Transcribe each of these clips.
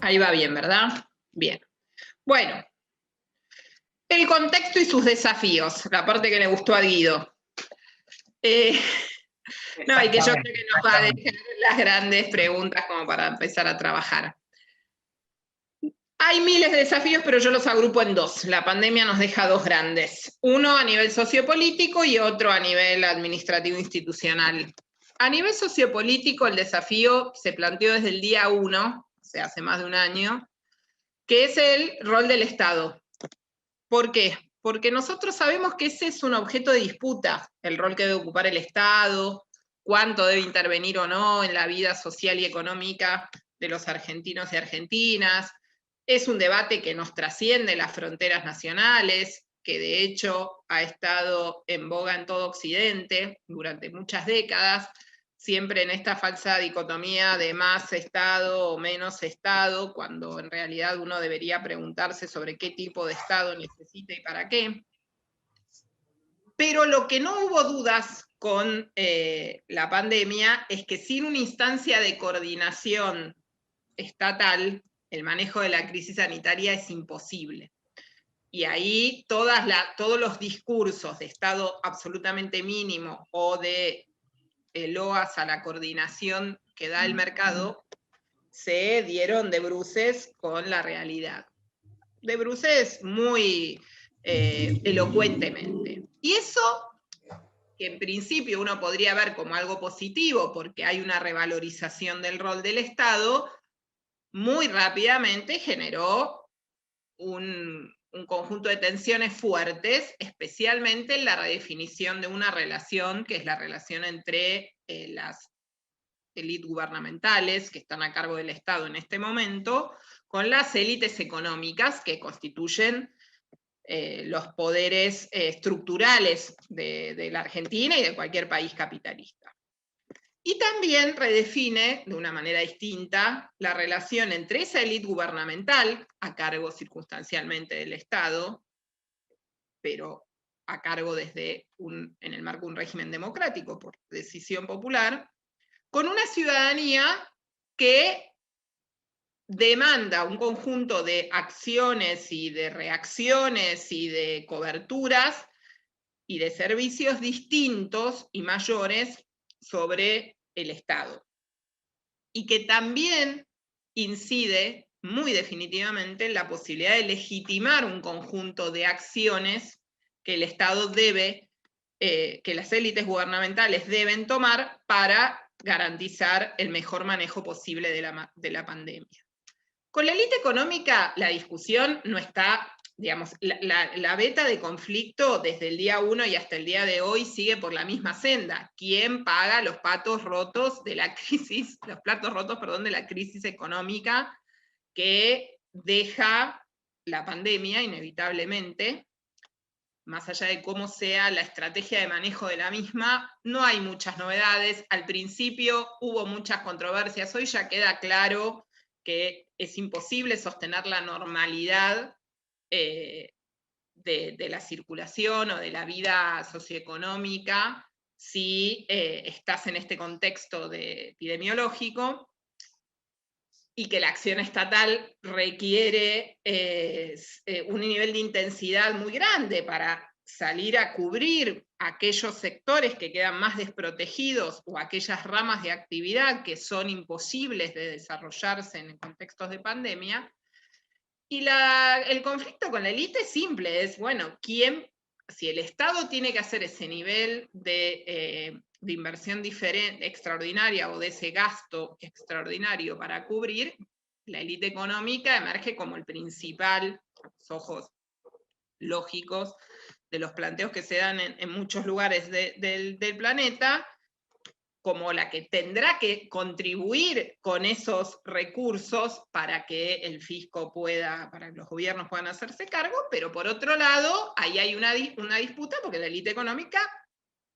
Ahí va bien, ¿verdad? Bien. Bueno, el contexto y sus desafíos, la parte que le gustó a Guido. No, y que yo creo que nos va a dejar las grandes preguntas como para empezar a trabajar. Hay miles de desafíos, pero yo los agrupo en dos. La pandemia nos deja dos grandes. Uno a nivel sociopolítico y otro a nivel administrativo institucional. A nivel sociopolítico, el desafío se planteó desde el día 1, o sea, hace más de un año, que es el rol del Estado. ¿Por qué? Porque nosotros sabemos que ese es un objeto de disputa, el rol que debe ocupar el Estado, cuánto debe intervenir o no en la vida social y económica de los argentinos y argentinas. Es un debate que nos trasciende las fronteras nacionales, que de hecho ha estado en boga en todo Occidente durante muchas décadas, siempre en esta falsa dicotomía de más Estado o menos Estado, cuando en realidad uno debería preguntarse sobre qué tipo de Estado necesita y para qué. Pero lo que no hubo dudas con la pandemia es que sin una instancia de coordinación estatal, el manejo de la crisis sanitaria es imposible. Y ahí todos los discursos de Estado absolutamente mínimo o de loas a la coordinación que da el mercado se dieron de bruces con la realidad. De bruces muy elocuentemente. Y eso, que en principio uno podría ver como algo positivo, porque hay una revalorización del rol del Estado, muy rápidamente generó un conjunto de tensiones fuertes, especialmente en la redefinición de una relación, que es la relación entre las élites gubernamentales que están a cargo del Estado en este momento, con las élites económicas que constituyen los poderes estructurales de la Argentina y de cualquier país capitalista. Y también redefine de una manera distinta la relación entre esa élite gubernamental, a cargo circunstancialmente del Estado, pero a cargo desde en el marco de un régimen democrático por decisión popular, con una ciudadanía que demanda un conjunto de acciones y de reacciones y de coberturas y de servicios distintos y mayores sobre el Estado. Y que también incide muy definitivamente en la posibilidad de legitimar un conjunto de acciones que el Estado debe, que las élites gubernamentales deben tomar para garantizar el mejor manejo posible de la pandemia. Con la élite económica la discusión no está, digamos, la beta de conflicto desde el día 1 y hasta el día de hoy sigue por la misma senda. ¿Quién paga los platos rotos de la crisis, de la crisis económica que deja la pandemia inevitablemente? Más allá de cómo sea la estrategia de manejo de la misma, no hay muchas novedades. Al principio hubo muchas controversias, hoy ya queda claro que es imposible sostener la normalidad de la circulación o de la vida socioeconómica si estás en este contexto epidemiológico, y que la acción estatal requiere un nivel de intensidad muy grande para salir a cubrir aquellos sectores que quedan más desprotegidos o aquellas ramas de actividad que son imposibles de desarrollarse en contextos de pandemia. Y el conflicto con la élite es simple, es, bueno, si el Estado tiene que hacer ese nivel de inversión extraordinaria o de ese gasto extraordinario para cubrir, la élite económica emerge como el principal, a los ojos lógicos de los planteos que se dan en muchos lugares del planeta, como la que tendrá que contribuir con esos recursos para que el fisco para que los gobiernos puedan hacerse cargo, pero por otro lado, ahí hay una disputa porque la élite económica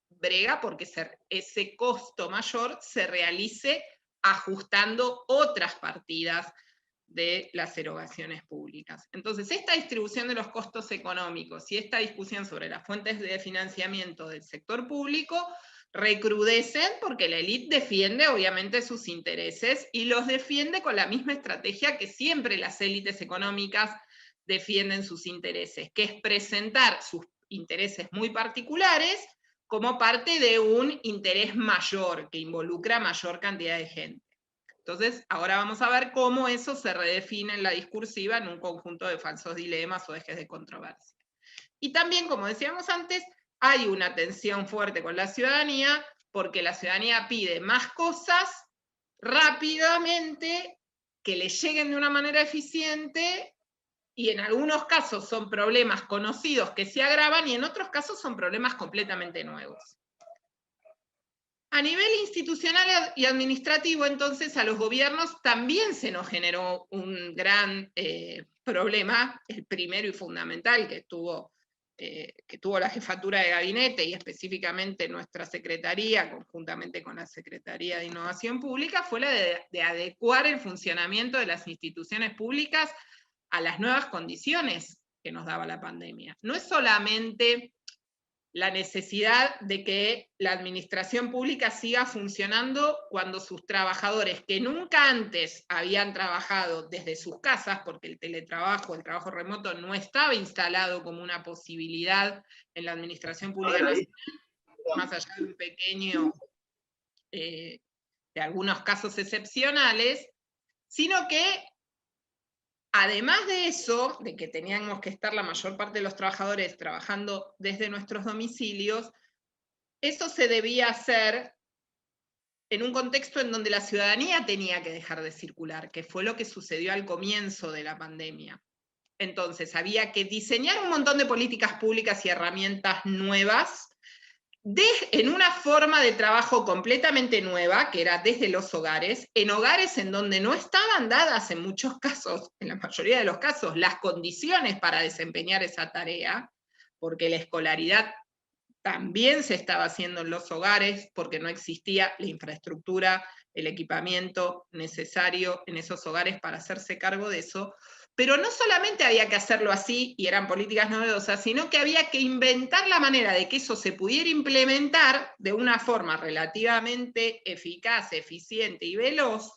brega porque ese costo mayor se realice ajustando otras partidas de las erogaciones públicas. Entonces, esta distribución de los costos económicos y esta discusión sobre las fuentes de financiamiento del sector público recrudecen porque la élite defiende obviamente sus intereses y los defiende con la misma estrategia que siempre las élites económicas defienden sus intereses, que es presentar sus intereses muy particulares como parte de un interés mayor que involucra mayor cantidad de gente. Entonces, ahora vamos a ver cómo eso se redefine en la discursiva en un conjunto de falsos dilemas o ejes de controversia. Y también, como decíamos antes, hay una tensión fuerte con la ciudadanía, porque la ciudadanía pide más cosas rápidamente, que le lleguen de una manera eficiente, y en algunos casos son problemas conocidos que se agravan, y en otros casos son problemas completamente nuevos. A nivel institucional y administrativo, entonces, a los gobiernos también se nos generó un gran problema, el primero y fundamental que tuvo la jefatura de gabinete y específicamente nuestra secretaría, conjuntamente con la Secretaría de Innovación Pública, fue la de adecuar el funcionamiento de las instituciones públicas a las nuevas condiciones que nos daba la pandemia. No es solamente la necesidad de que la administración pública siga funcionando cuando sus trabajadores, que nunca antes habían trabajado desde sus casas, porque el teletrabajo, el trabajo remoto no estaba instalado como una posibilidad en la administración pública nacional, más allá de un pequeño, de algunos casos excepcionales, sino que además de eso, de que teníamos que estar la mayor parte de los trabajadores trabajando desde nuestros domicilios, eso se debía hacer en un contexto en donde la ciudadanía tenía que dejar de circular, que fue lo que sucedió al comienzo de la pandemia. Entonces, había que diseñar un montón de políticas públicas y herramientas nuevas en una forma de trabajo completamente nueva, que era desde los hogares, en hogares en donde no estaban dadas en muchos casos, en la mayoría de los casos, las condiciones para desempeñar esa tarea, porque la escolaridad también se estaba haciendo en los hogares, porque no existía la infraestructura, el equipamiento necesario en esos hogares para hacerse cargo de eso. Pero no solamente había que hacerlo así, y eran políticas novedosas, sino que había que inventar la manera de que eso se pudiera implementar de una forma relativamente eficaz, eficiente y veloz,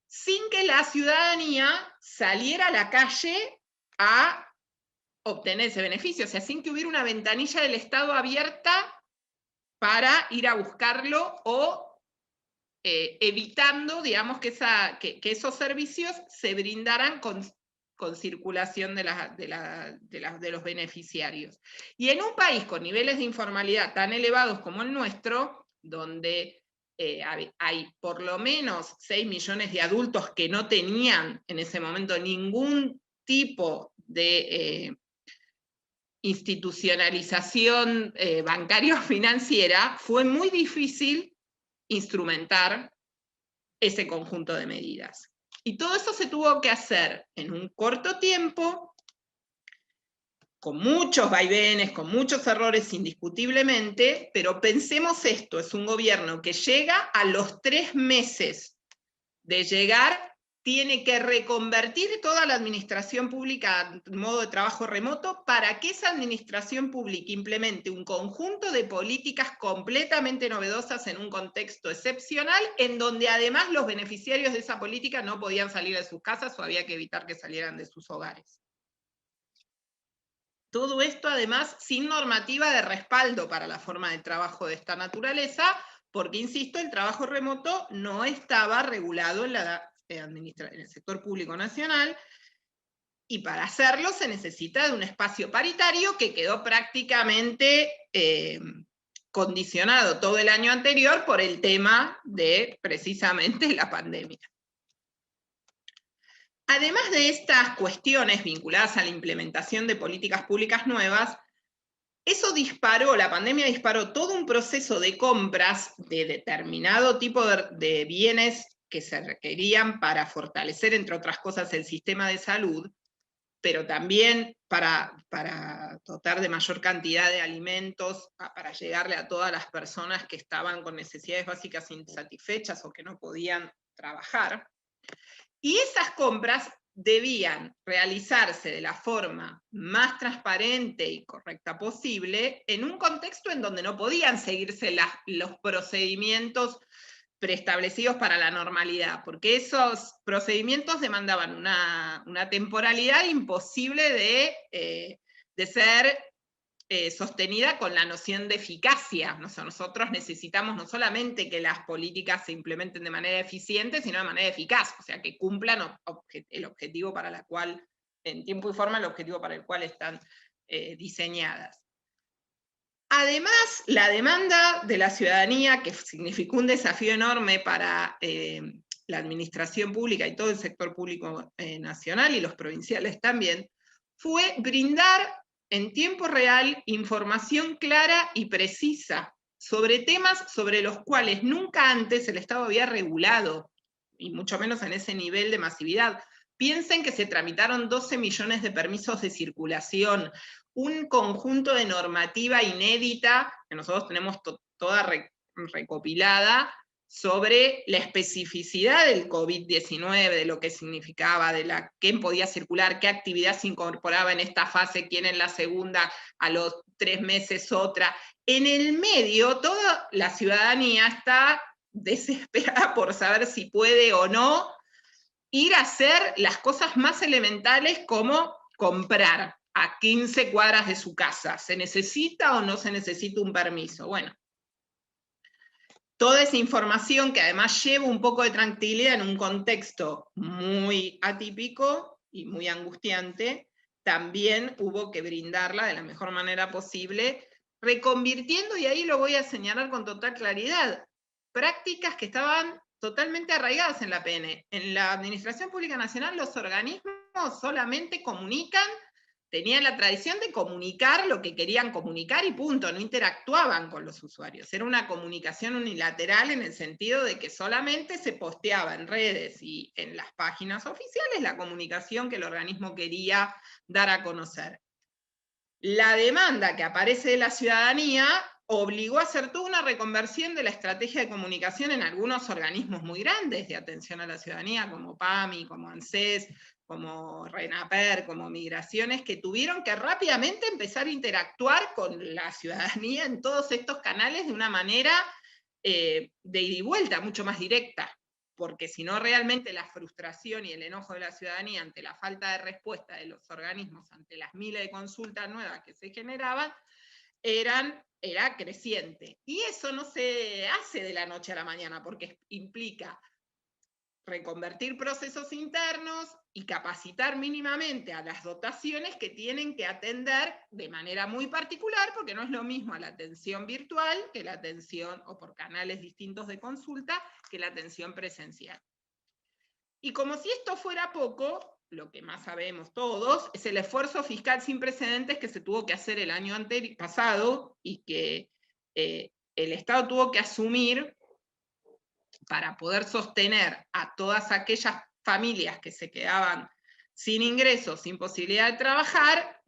sin que la ciudadanía saliera a la calle a obtener ese beneficio, o sea, sin que hubiera una ventanilla del Estado abierta para ir a buscarlo o evitando, digamos, que esos servicios se brindaran con circulación de los beneficiarios. Y en un país con niveles de informalidad tan elevados como el nuestro, donde hay por lo menos 6 millones de adultos que no tenían en ese momento ningún tipo de institucionalización bancario-financiera, fue muy difícil instrumentar ese conjunto de medidas. Y todo eso se tuvo que hacer en un corto tiempo, con muchos vaivenes, con muchos errores indiscutiblemente, pero pensemos esto, es un gobierno que llega a los 3 meses de llegar, tiene que reconvertir toda la administración pública en modo de trabajo remoto para que esa administración pública implemente un conjunto de políticas completamente novedosas en un contexto excepcional, en donde además los beneficiarios de esa política no podían salir de sus casas o había que evitar que salieran de sus hogares. Todo esto además sin normativa de respaldo para la forma de trabajo de esta naturaleza, porque, insisto, el trabajo remoto no estaba regulado en el sector público nacional, y para hacerlo se necesita de un espacio paritario que quedó prácticamente condicionado todo el año anterior por el tema de precisamente la pandemia. Además de estas cuestiones vinculadas a la implementación de políticas públicas nuevas, la pandemia disparó todo un proceso de compras de determinado tipo de bienes que se requerían para fortalecer, entre otras cosas, el sistema de salud, pero también para dotar de mayor cantidad de alimentos, para llegarle a todas las personas que estaban con necesidades básicas insatisfechas o que no podían trabajar. Y esas compras debían realizarse de la forma más transparente y correcta posible en un contexto en donde no podían seguirse los procedimientos preestablecidos para la normalidad, porque esos procedimientos demandaban una temporalidad imposible de ser sostenida con la noción de eficacia. Nosotros necesitamos no solamente que las políticas se implementen de manera eficiente, sino de manera eficaz, o sea, que cumplan el objetivo para el cual, en tiempo y forma, el objetivo para el cual están diseñadas. Además, la demanda de la ciudadanía, que significó un desafío enorme para la administración pública y todo el sector público nacional y los provinciales también, fue brindar en tiempo real información clara y precisa sobre temas sobre los cuales nunca antes el Estado había regulado, y mucho menos en ese nivel de masividad. Piensen que se tramitaron 12 millones de permisos de circulación, un conjunto de normativa inédita, que nosotros tenemos toda recopilada, sobre la especificidad del COVID-19, de lo que significaba, de quién podía circular, qué actividad se incorporaba en esta fase, quién en la segunda, a los 3 meses otra. En el medio, toda la ciudadanía está desesperada por saber si puede o no ir a hacer las cosas más elementales como comprar a 15 cuadras de su casa. ¿Se necesita o no se necesita un permiso? Bueno, toda esa información que además lleva un poco de tranquilidad en un contexto muy atípico y muy angustiante, también hubo que brindarla de la mejor manera posible, reconvirtiendo, y ahí lo voy a señalar con total claridad, prácticas que estaban totalmente arraigadas en la PN. En la Administración Pública Nacional los organismos solamente comunican, tenían la tradición de comunicar lo que querían comunicar y punto, no interactuaban con los usuarios. Era una comunicación unilateral en el sentido de que solamente se posteaba en redes y en las páginas oficiales la comunicación que el organismo quería dar a conocer. La demanda que aparece de la ciudadanía obligó a hacer toda una reconversión de la estrategia de comunicación en algunos organismos muy grandes de atención a la ciudadanía, como PAMI, como ANSES, como RENAPER, como Migraciones, que tuvieron que rápidamente empezar a interactuar con la ciudadanía en todos estos canales de una manera de ida y vuelta, mucho más directa, porque si no realmente la frustración y el enojo de la ciudadanía ante la falta de respuesta de los organismos, ante las miles de consultas nuevas que se generaban, era creciente. Y eso no se hace de la noche a la mañana, porque implica reconvertir procesos internos y capacitar mínimamente a las dotaciones que tienen que atender de manera muy particular, porque no es lo mismo la atención virtual que la atención, o por canales distintos de consulta, que la atención presencial. Y como si esto fuera poco, lo que más sabemos todos, es el esfuerzo fiscal sin precedentes que se tuvo que hacer el año pasado y que el Estado tuvo que asumir para poder sostener a todas aquellas familias que se quedaban sin ingresos, sin posibilidad de trabajar.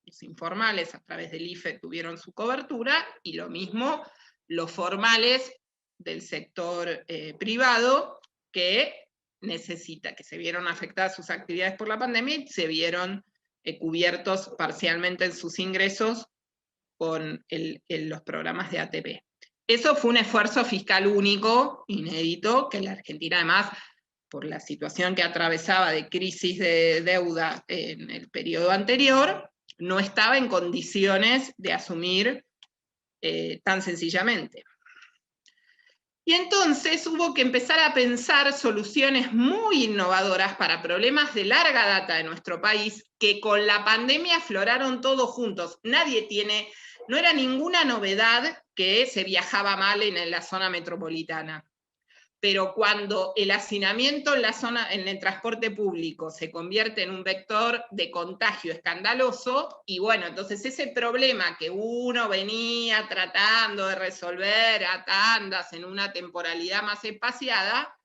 Los informales a través del IFE tuvieron su cobertura, y lo mismo los formales del sector privado, que se vieron afectadas sus actividades por la pandemia y se vieron cubiertos parcialmente en sus ingresos con los programas de ATP. Eso fue un esfuerzo fiscal único, inédito, que la Argentina además, por la situación que atravesaba de crisis de deuda en el periodo anterior, no estaba en condiciones de asumir tan sencillamente. Y entonces hubo que empezar a pensar soluciones muy innovadoras para problemas de larga data de nuestro país, que con la pandemia afloraron todos juntos. No era ninguna novedad que se viajaba mal en la zona metropolitana. Pero cuando el hacinamiento en el transporte público se convierte en un vector de contagio escandaloso, y bueno, entonces ese problema que uno venía tratando de resolver a tandas en una temporalidad más espaciada,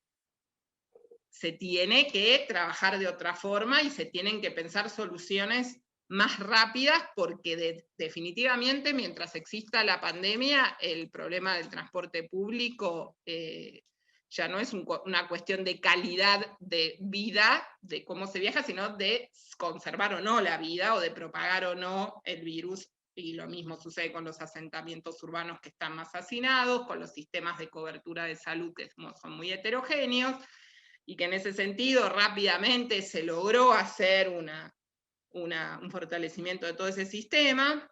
se tiene que trabajar de otra forma y se tienen que pensar soluciones más rápidas, porque definitivamente mientras exista la pandemia, el problema del transporte público ya no es una cuestión de calidad de vida, de cómo se viaja, sino de conservar o no la vida, o de propagar o no el virus, y lo mismo sucede con los asentamientos urbanos que están más hacinados, con los sistemas de cobertura de salud que son muy heterogéneos, y que en ese sentido rápidamente se logró hacer un fortalecimiento de todo ese sistema.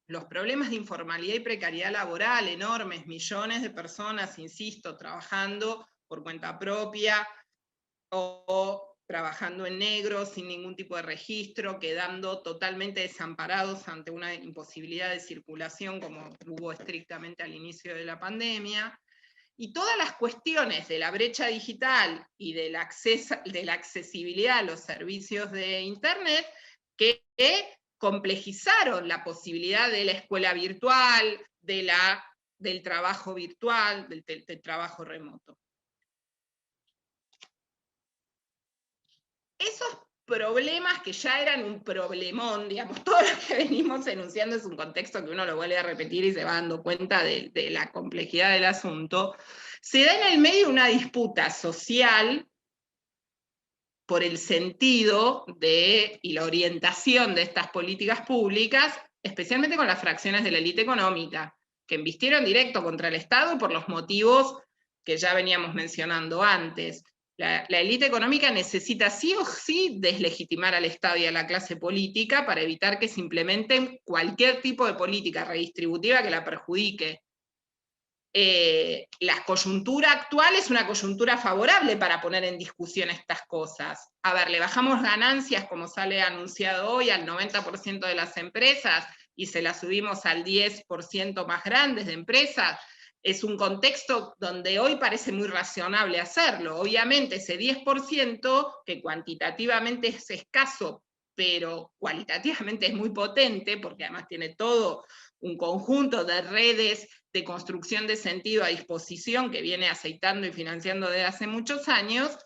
Los problemas de informalidad y precariedad laboral enormes, millones de personas, insisto, trabajando por cuenta propia o trabajando en negro sin ningún tipo de registro, quedando totalmente desamparados ante una imposibilidad de circulación como hubo estrictamente al inicio de la pandemia. Y todas las cuestiones de la brecha digital y de la accesibilidad a los servicios de Internet que complejizaron la posibilidad de la escuela virtual, del trabajo virtual, del trabajo remoto. Esos problemas que ya eran un problemón, digamos, todo lo que venimos enunciando es un contexto que uno lo vuelve a repetir y se va dando cuenta de la complejidad del asunto, se da en el medio una disputa social por el sentido y la orientación de estas políticas públicas, especialmente con las fracciones de la élite económica, que embistieron directo contra el Estado por los motivos que ya veníamos mencionando antes. La élite económica necesita sí o sí deslegitimar al Estado y a la clase política para evitar que se implementen cualquier tipo de política redistributiva que la perjudique. La coyuntura actual es una coyuntura favorable para poner en discusión estas cosas. A ver, le bajamos ganancias, como sale anunciado hoy, al 90% de las empresas y se las subimos al 10% más grandes de empresas. Es un contexto donde hoy parece muy razonable hacerlo. Obviamente ese 10%, que cuantitativamente es escaso, pero cualitativamente es muy potente, porque además tiene todo un conjunto de redes de construcción de sentido a disposición que viene aceitando y financiando desde hace muchos años,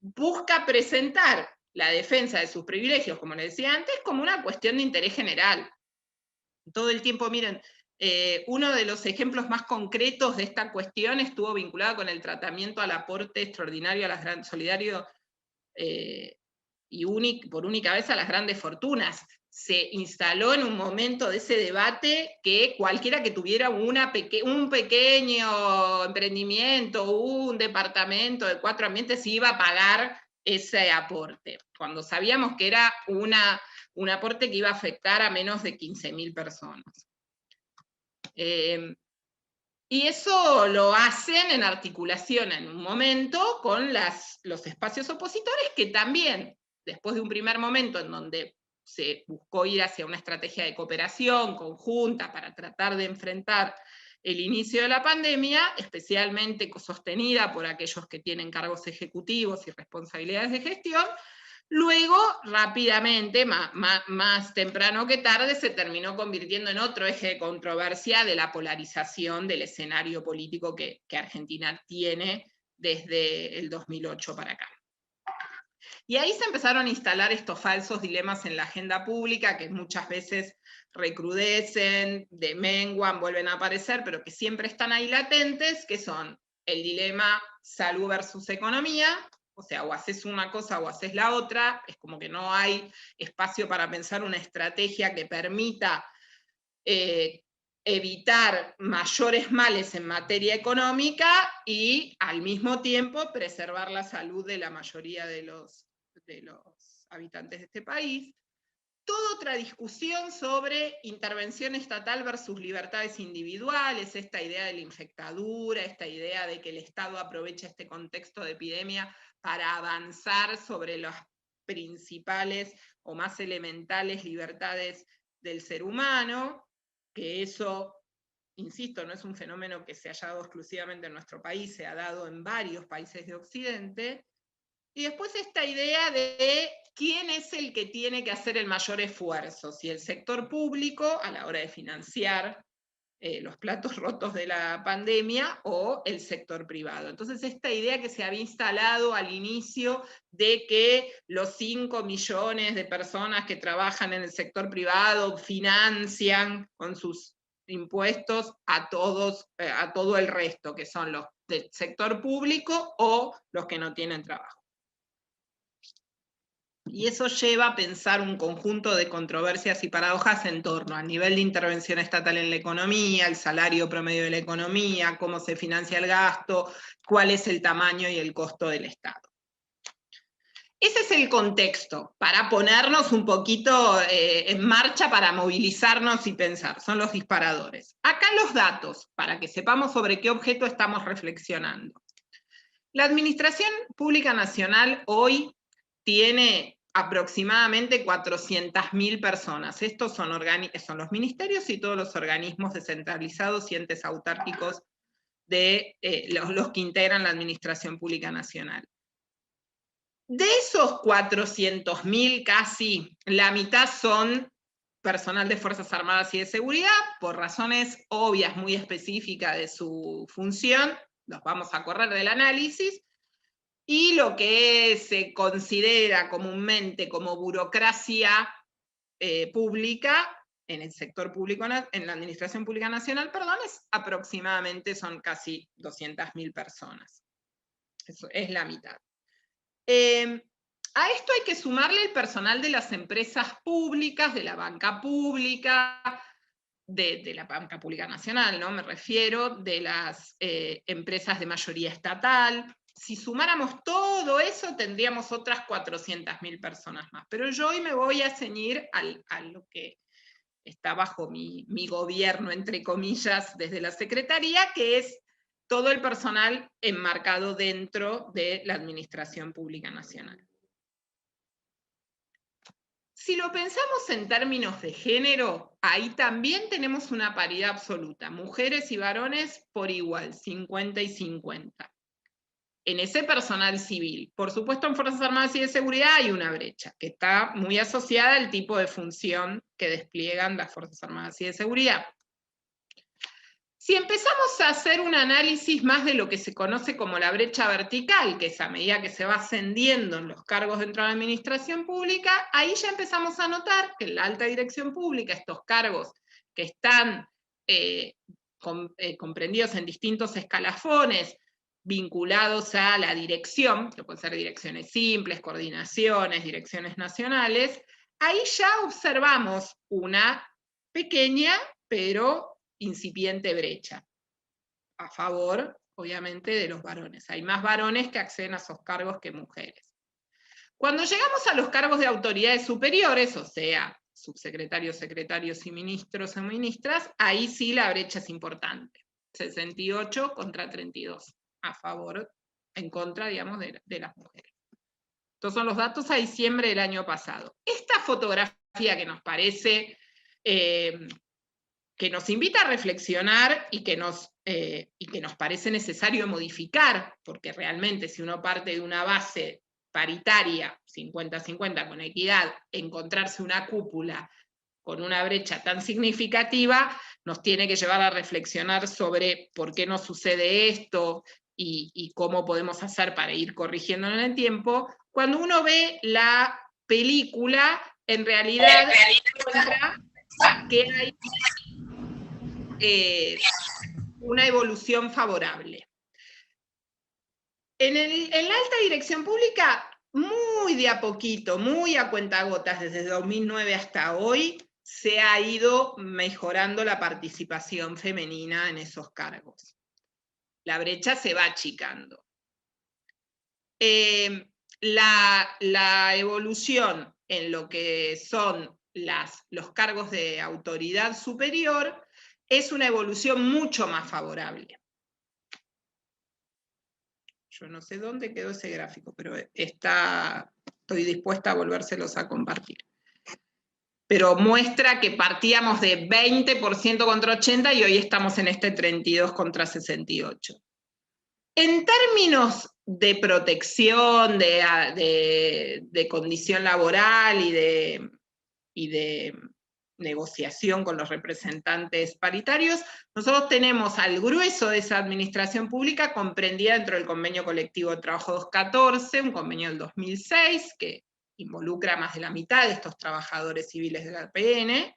busca presentar la defensa de sus privilegios, como les decía antes, como una cuestión de interés general. Todo el tiempo, miren, uno de los ejemplos más concretos de esta cuestión estuvo vinculado con el tratamiento al aporte extraordinario a las solidario y por única vez a las grandes fortunas. Se instaló en un momento de ese debate que cualquiera que tuviera un pequeño emprendimiento, un departamento de 4 ambientes, iba a pagar ese aporte, cuando sabíamos que era un aporte que iba a afectar a menos de 15.000 personas. Y eso lo hacen en articulación en un momento con los espacios opositores, que también, después de un primer momento en donde se buscó ir hacia una estrategia de cooperación conjunta para tratar de enfrentar el inicio de la pandemia, especialmente sostenida por aquellos que tienen cargos ejecutivos y responsabilidades de gestión, luego, rápidamente, más temprano que tarde, se terminó convirtiendo en otro eje de controversia de la polarización del escenario político que Argentina tiene desde el 2008 para acá. Y ahí se empezaron a instalar estos falsos dilemas en la agenda pública, que muchas veces recrudecen, demenguan, vuelven a aparecer, pero que siempre están ahí latentes, que son el dilema salud versus economía, o sea, o haces una cosa o haces la otra, es como que no hay espacio para pensar una estrategia que permita evitar mayores males en materia económica y al mismo tiempo preservar la salud de la mayoría de los habitantes de este país. Toda otra discusión sobre intervención estatal versus libertades individuales, esta idea de la infectadura, esta idea de que el Estado aprovecha este contexto de epidemia para avanzar sobre las principales o más elementales libertades del ser humano, que eso, insisto, no es un fenómeno que se haya dado exclusivamente en nuestro país, se ha dado en varios países de Occidente. Y después esta idea de quién es el que tiene que hacer el mayor esfuerzo, si el sector público a la hora de financiar los platos rotos de la pandemia o el sector privado. Entonces esta idea que se había instalado al inicio de que los 5 millones de personas que trabajan en el sector privado financian con sus impuestos a todos, a todo el resto, que son los del sector público o los que no tienen trabajo. Y eso lleva a pensar un conjunto de controversias y paradojas en torno al nivel de intervención estatal en la economía, el salario promedio de la economía, cómo se financia el gasto, cuál es el tamaño y el costo del Estado. Ese es el contexto para ponernos un poquito en marcha, para movilizarnos y pensar, son los disparadores. Acá los datos, para que sepamos sobre qué objeto estamos reflexionando. La Administración Pública Nacional hoy tiene aproximadamente 400.000 personas. Estos son los ministerios y todos los organismos descentralizados y entes autárquicos de los que integran la Administración Pública Nacional. De esos 400.000, casi la mitad son personal de Fuerzas Armadas y de Seguridad, por razones obvias, muy específicas de su función, los vamos a correr del análisis, y lo que se considera comúnmente como burocracia pública, en el sector público, en la Administración Pública Nacional, perdón, aproximadamente son casi 200.000 personas. Eso es la mitad. A esto hay que sumarle el personal de las empresas públicas, de la banca pública, de la banca pública nacional, ¿no? Me refiero, de las empresas de mayoría estatal. Si sumáramos todo eso, tendríamos otras 400.000 personas más. Pero yo hoy me voy a ceñir a lo que está bajo mi gobierno, entre comillas, desde la Secretaría, que es todo el personal enmarcado dentro de la Administración Pública Nacional. Si lo pensamos en términos de género, ahí también tenemos una paridad absoluta, mujeres y varones por igual, 50 y 50. En ese personal civil. Por supuesto, en Fuerzas Armadas y de Seguridad hay una brecha, que está muy asociada al tipo de función que despliegan las Fuerzas Armadas y de Seguridad. Si empezamos a hacer un análisis más de lo que se conoce como la brecha vertical, que es a medida que se va ascendiendo en los cargos dentro de la administración pública, ahí ya empezamos a notar que en la alta dirección pública, estos cargos que están comprendidos en distintos escalafones, vinculados a la dirección, que pueden ser direcciones simples, coordinaciones, direcciones nacionales, ahí ya observamos una pequeña, pero incipiente brecha, a favor, obviamente, de los varones. Hay más varones que acceden a esos cargos que mujeres. Cuando llegamos a los cargos de autoridades superiores, o sea, subsecretarios, secretarios y ministros o ministras, ahí sí la brecha es importante. 68 contra 32, a favor, en contra, digamos, de las mujeres. Estos son los datos a diciembre del año pasado. Esta fotografía que nos parece que nos invita a reflexionar y que nos parece necesario modificar, porque realmente si uno parte de una base paritaria, 50-50 con equidad, encontrarse una cúpula con una brecha tan significativa, nos tiene que llevar a reflexionar sobre por qué nos sucede esto y cómo podemos hacer para ir corrigiéndolo en el tiempo. Cuando uno ve la película, en realidad encuentra que hay una evolución favorable. En la alta dirección pública, muy de a poquito, muy a cuentagotas, desde 2009 hasta hoy, se ha ido mejorando la participación femenina en esos cargos. La brecha se va achicando. La evolución en lo que son los cargos de autoridad superior es una evolución mucho más favorable. Yo no sé dónde quedó ese gráfico, pero estoy dispuesta a volvérselos a compartir. Pero muestra que partíamos de 20% contra 80% y hoy estamos en este 32 contra 68. En términos de protección, de condición laboral y de negociación con los representantes paritarios, nosotros tenemos al grueso de esa administración pública comprendida dentro del Convenio Colectivo de Trabajo 214, un convenio del 2006, que involucra a más de la mitad de estos trabajadores civiles de la APN,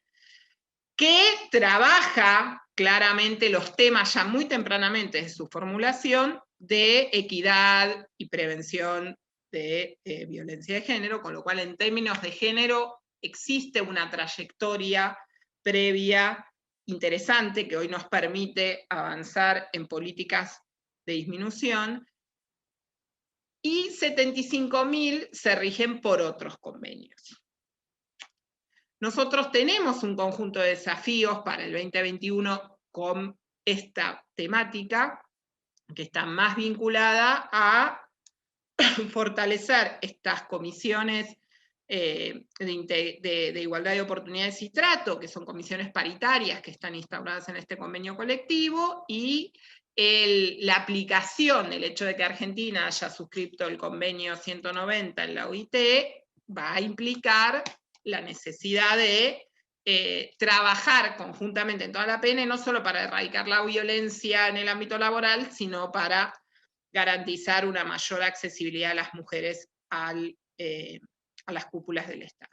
que trabaja claramente los temas ya muy tempranamente de su formulación de equidad y prevención de violencia de género, con lo cual en términos de género existe una trayectoria previa interesante que hoy nos permite avanzar en políticas de disminución, y 75.000 se rigen por otros convenios. Nosotros tenemos un conjunto de desafíos para el 2021 con esta temática, que está más vinculada a fortalecer estas comisiones de igualdad de oportunidades y trato, que son comisiones paritarias que están instauradas en este convenio colectivo, y la aplicación del hecho de que Argentina haya suscrito el convenio 190 en la OIT va a implicar la necesidad de trabajar conjuntamente en toda la PN, no solo para erradicar la violencia en el ámbito laboral, sino para garantizar una mayor accesibilidad a las mujeres a las cúpulas del Estado.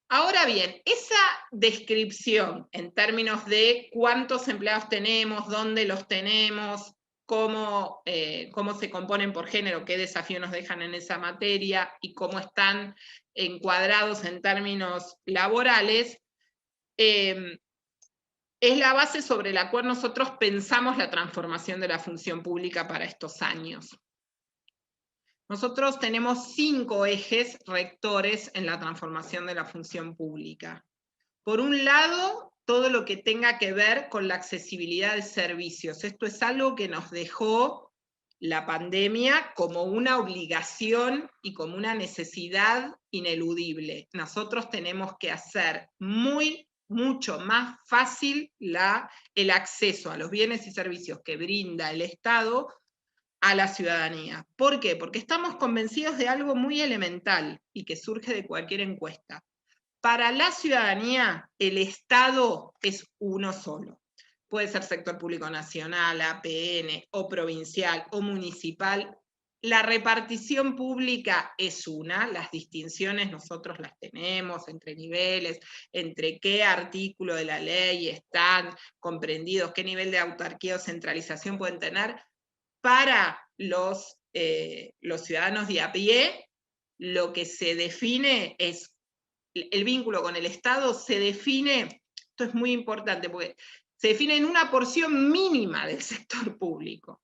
Ahora bien, esa descripción en términos de cuántos empleados tenemos, dónde los tenemos, cómo se componen por género, qué desafíos nos dejan en esa materia y cómo están encuadrados en términos laborales, es la base sobre la cual nosotros pensamos la transformación de la función pública para estos años. Nosotros tenemos 5 ejes rectores en la transformación de la función pública. Por un lado, todo lo que tenga que ver con la accesibilidad de servicios. Esto es algo que nos dejó la pandemia como una obligación y como una necesidad ineludible. Nosotros tenemos que hacer mucho más fácil el acceso a los bienes y servicios que brinda el Estado a la ciudadanía. ¿Por qué? Porque estamos convencidos de algo muy elemental y que surge de cualquier encuesta. Para la ciudadanía, el Estado es uno solo. Puede ser sector público nacional, APN, o provincial, o municipal. La repartición pública es una, las distinciones nosotros las tenemos entre niveles, entre qué artículo de la ley están comprendidos, qué nivel de autarquía o centralización pueden tener. Para los ciudadanos de a pie, lo que se define es el vínculo con el Estado, se define, esto es muy importante, porque se define en una porción mínima del sector público.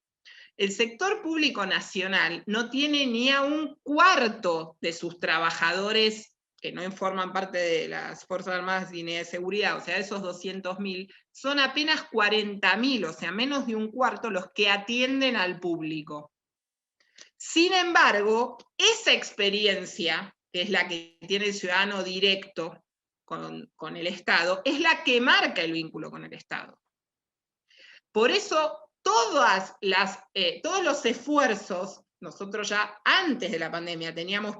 El sector público nacional no tiene ni a un cuarto de sus trabajadores que no forman parte de las Fuerzas Armadas ni de seguridad, o sea, esos 200.000, son apenas 40.000, o sea, menos de un cuarto los que atienden al público. Sin embargo, esa experiencia, que es la que tiene el ciudadano directo con el Estado, es la que marca el vínculo con el Estado. Por eso, todos los esfuerzos, nosotros ya antes de la pandemia teníamos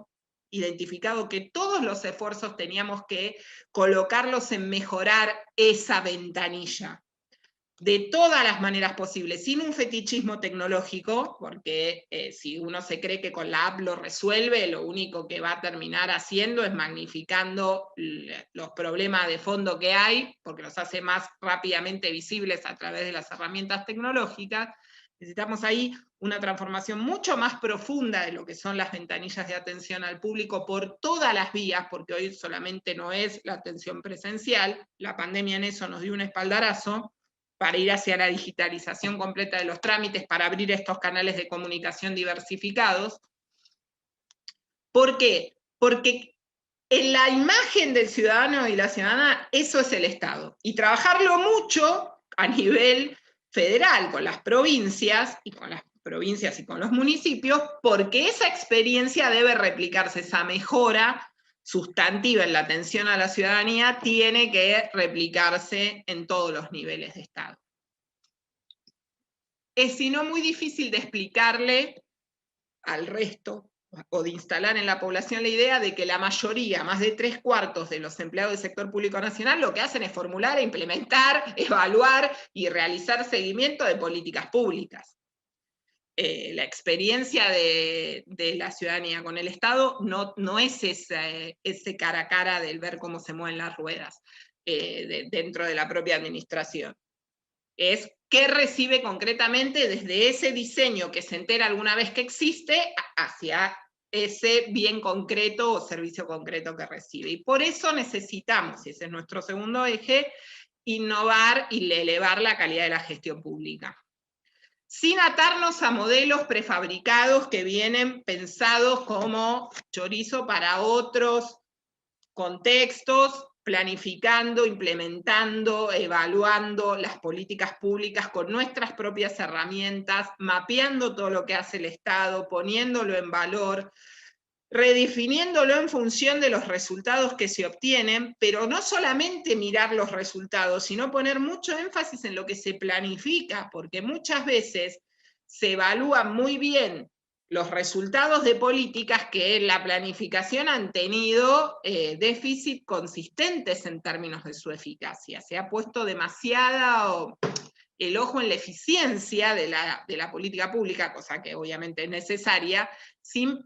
identificado que todos los esfuerzos teníamos que colocarlos en mejorar esa ventanilla, de todas las maneras posibles, sin un fetichismo tecnológico, porque si uno se cree que con la app lo resuelve, lo único que va a terminar haciendo es magnificando los problemas de fondo que hay, porque los hace más rápidamente visibles a través de las herramientas tecnológicas. Necesitamos ahí una transformación mucho más profunda de lo que son las ventanillas de atención al público por todas las vías, porque hoy solamente no es la atención presencial, la pandemia en eso nos dio un espaldarazo, para ir hacia la digitalización completa de los trámites, para abrir estos canales de comunicación diversificados. ¿Por qué? Porque en la imagen del ciudadano y la ciudadana, eso es el Estado. Y trabajarlo mucho a nivel federal, con las provincias y con los municipios, porque esa experiencia debe replicarse, esa mejora sustantiva en la atención a la ciudadanía tiene que replicarse en todos los niveles de Estado. Es sino muy difícil de explicarle al resto o de instalar en la población la idea de que la mayoría, más de 3/4 de los empleados del sector público nacional, lo que hacen es formular, implementar, evaluar y realizar seguimiento de políticas públicas. La experiencia de la ciudadanía con el Estado no es ese cara a cara del ver cómo se mueven las ruedas. dentro de la propia administración. Es qué recibe concretamente desde ese diseño que se entera alguna vez que existe hacia ese bien concreto o servicio concreto que recibe. Y por eso necesitamos, y ese es nuestro segundo eje, innovar y elevar la calidad de la gestión pública. Sin atarnos a modelos prefabricados que vienen pensados como chorizo para otros contextos, planificando, implementando, evaluando las políticas públicas con nuestras propias herramientas, mapeando todo lo que hace el Estado, poniéndolo en valor, redefiniéndolo en función de los resultados que se obtienen, pero no solamente mirar los resultados, sino poner mucho énfasis en lo que se planifica, porque muchas veces se evalúan muy bien los resultados de políticas que en la planificación han tenido déficit consistentes en términos de su eficacia. Se ha puesto demasiado el ojo en la eficiencia de la política pública, cosa que obviamente es necesaria, sin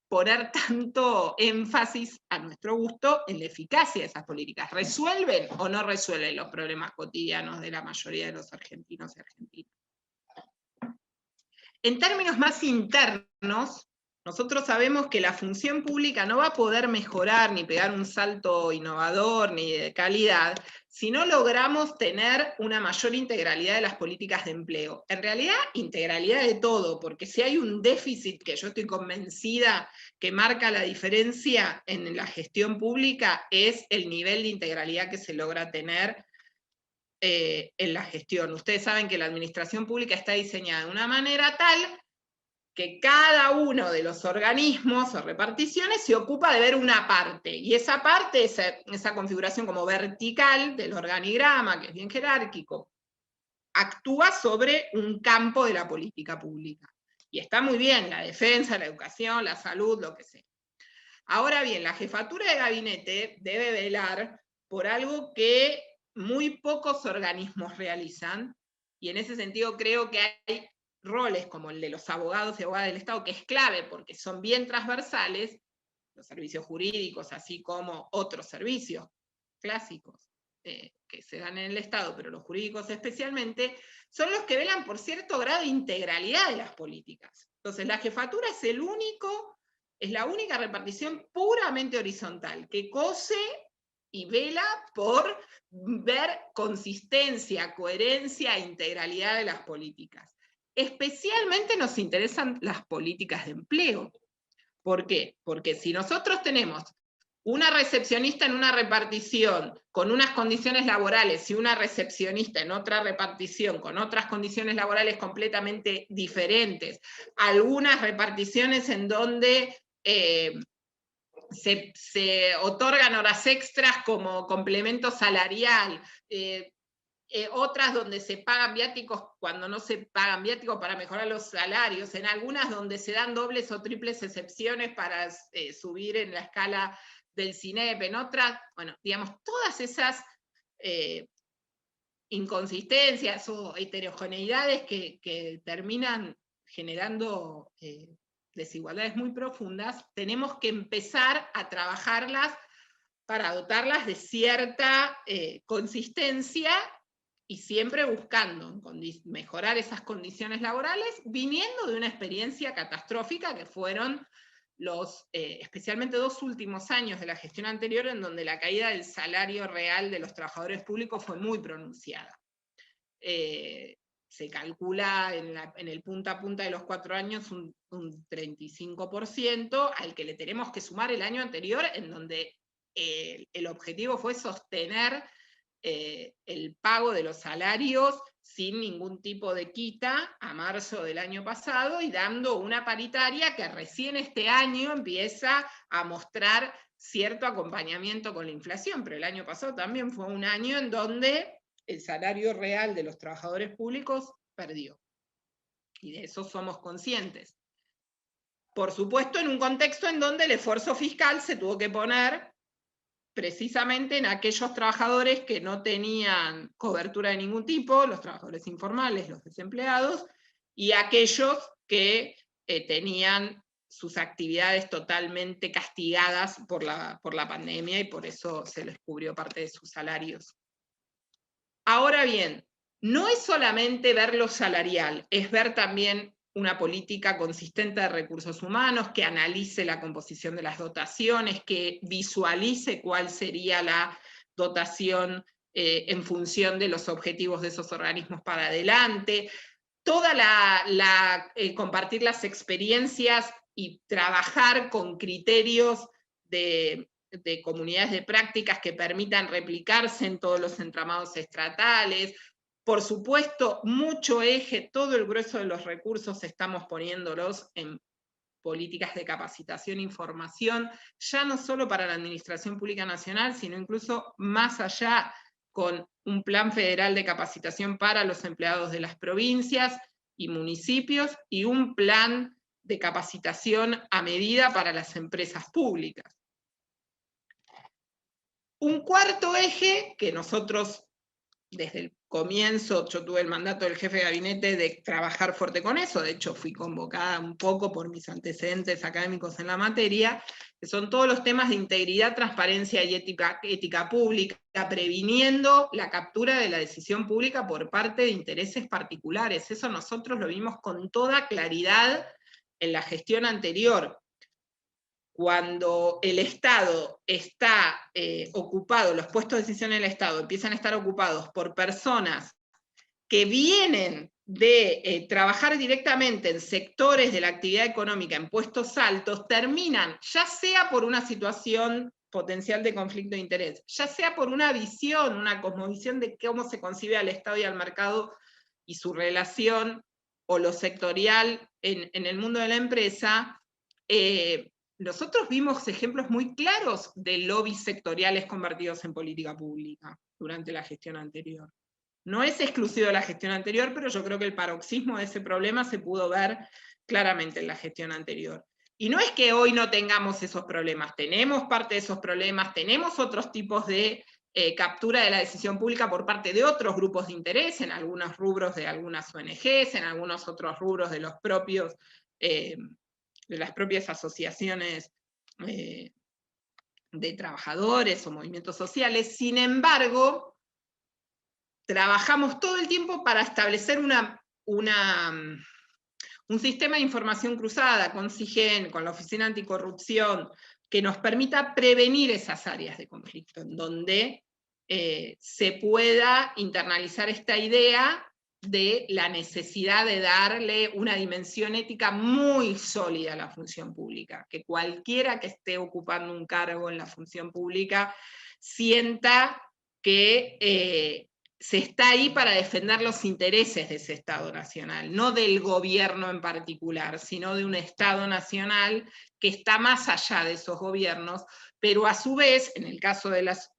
poner tanto énfasis a nuestro gusto en la eficacia de esas políticas. ¿Resuelven o no resuelven los problemas cotidianos de la mayoría de los argentinos y argentinas? En términos más internos, nosotros sabemos que la función pública no va a poder mejorar ni pegar un salto innovador ni de calidad si no logramos tener una mayor integralidad de las políticas de empleo. En realidad, integralidad de todo, porque si hay un déficit que yo estoy convencida que marca la diferencia en la gestión pública, es el nivel de integralidad que se logra tener en la gestión. Ustedes saben que la administración pública está diseñada de una manera tal que cada uno de los organismos o reparticiones se ocupa de ver una parte, y esa parte, esa configuración como vertical del organigrama, que es bien jerárquico, actúa sobre un campo de la política pública. Y está muy bien, la defensa, la educación, la salud, lo que sea. Ahora bien, la jefatura de gabinete debe velar por algo que muy pocos organismos realizan, y en ese sentido creo que hay roles como el de los abogados y abogadas del Estado, que es clave porque son bien transversales, los servicios jurídicos, así como otros servicios clásicos que se dan en el Estado, pero los jurídicos especialmente, son los que velan por cierto grado de integralidad de las políticas. Entonces la jefatura es la única repartición puramente horizontal, que cose y vela por ver consistencia, coherencia e integralidad de las políticas. Especialmente nos interesan las políticas de empleo. ¿Por qué? Porque si nosotros tenemos una recepcionista en una repartición con unas condiciones laborales y una recepcionista en otra repartición con otras condiciones laborales completamente diferentes, algunas reparticiones en donde se otorgan horas extras como complemento salarial, otras donde se pagan viáticos cuando no se pagan viáticos para mejorar los salarios, en algunas donde se dan dobles o triples excepciones para subir en la escala del CINEP, en otras, bueno, digamos, todas esas inconsistencias o heterogeneidades que terminan generando desigualdades muy profundas, tenemos que empezar a trabajarlas para dotarlas de cierta consistencia y siempre buscando mejorar esas condiciones laborales, viniendo de una experiencia catastrófica que fueron especialmente 2 últimos años de la gestión anterior, en donde la caída del salario real de los trabajadores públicos fue muy pronunciada. Se calcula en el punta a punta de los 4 años un 35%, al que le tenemos que sumar el año anterior, en donde el objetivo fue sostener el pago de los salarios sin ningún tipo de quita a marzo del año pasado, y dando una paritaria que recién este año empieza a mostrar cierto acompañamiento con la inflación, pero el año pasado también fue un año en donde el salario real de los trabajadores públicos perdió. Y de eso somos conscientes. Por supuesto, en un contexto en donde el esfuerzo fiscal se tuvo que poner precisamente en aquellos trabajadores que no tenían cobertura de ningún tipo, los trabajadores informales, los desempleados, y aquellos que tenían sus actividades totalmente castigadas por la pandemia, y por eso se les cubrió parte de sus salarios. Ahora bien, no es solamente ver lo salarial, es ver también una política consistente de recursos humanos, que analice la composición de las dotaciones, que visualice cuál sería la dotación en función de los objetivos de esos organismos para adelante, compartir las experiencias y trabajar con criterios de comunidades de prácticas que permitan replicarse en todos los entramados estatales. Por supuesto, mucho eje, todo el grueso de los recursos estamos poniéndolos en políticas de capacitación e información, ya no solo para la Administración Pública Nacional, sino incluso más allá, con un plan federal de capacitación para los empleados de las provincias y municipios, y un plan de capacitación a medida para las empresas públicas. Un cuarto eje que nosotros, desde el comienzo, yo tuve el mandato del jefe de gabinete de trabajar fuerte con eso, de hecho fui convocada un poco por mis antecedentes académicos en la materia, que son todos los temas de integridad, transparencia y ética pública, previniendo la captura de la decisión pública por parte de intereses particulares. Eso nosotros lo vimos con toda claridad en la gestión anterior. Cuando el Estado está ocupado, los puestos de decisión en el Estado empiezan a estar ocupados por personas que vienen de trabajar directamente en sectores de la actividad económica en puestos altos, terminan, ya sea por una situación potencial de conflicto de interés, ya sea por una visión, una cosmovisión de cómo se concibe al Estado y al mercado y su relación, o lo sectorial en el mundo de la empresa. Nosotros vimos ejemplos muy claros de lobbies sectoriales convertidos en política pública durante la gestión anterior. No es exclusivo de la gestión anterior, pero yo creo que el paroxismo de ese problema se pudo ver claramente en la gestión anterior. Y no es que hoy no tengamos esos problemas, tenemos parte de esos problemas, tenemos otros tipos de captura de la decisión pública por parte de otros grupos de interés, en algunos rubros de algunas ONGs, en algunos otros rubros de los propios de las propias asociaciones de trabajadores o movimientos sociales. Sin embargo, trabajamos todo el tiempo para establecer un sistema de información cruzada con CIGEN, con la Oficina Anticorrupción, que nos permita prevenir esas áreas de conflicto, en donde se pueda internalizar esta idea de la necesidad de darle una dimensión ética muy sólida a la función pública, que cualquiera que esté ocupando un cargo en la función pública sienta que se está ahí para defender los intereses de ese Estado nacional, no del gobierno en particular, sino de un Estado nacional que está más allá de esos gobiernos, pero a su vez, en el caso de las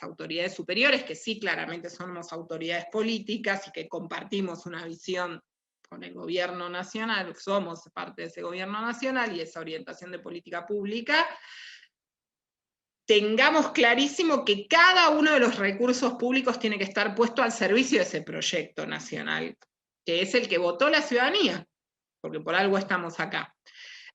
autoridades superiores, que sí claramente somos autoridades políticas y que compartimos una visión con el gobierno nacional, somos parte de ese gobierno nacional y esa orientación de política pública, tengamos clarísimo que cada uno de los recursos públicos tiene que estar puesto al servicio de ese proyecto nacional, que es el que votó la ciudadanía, porque por algo estamos acá.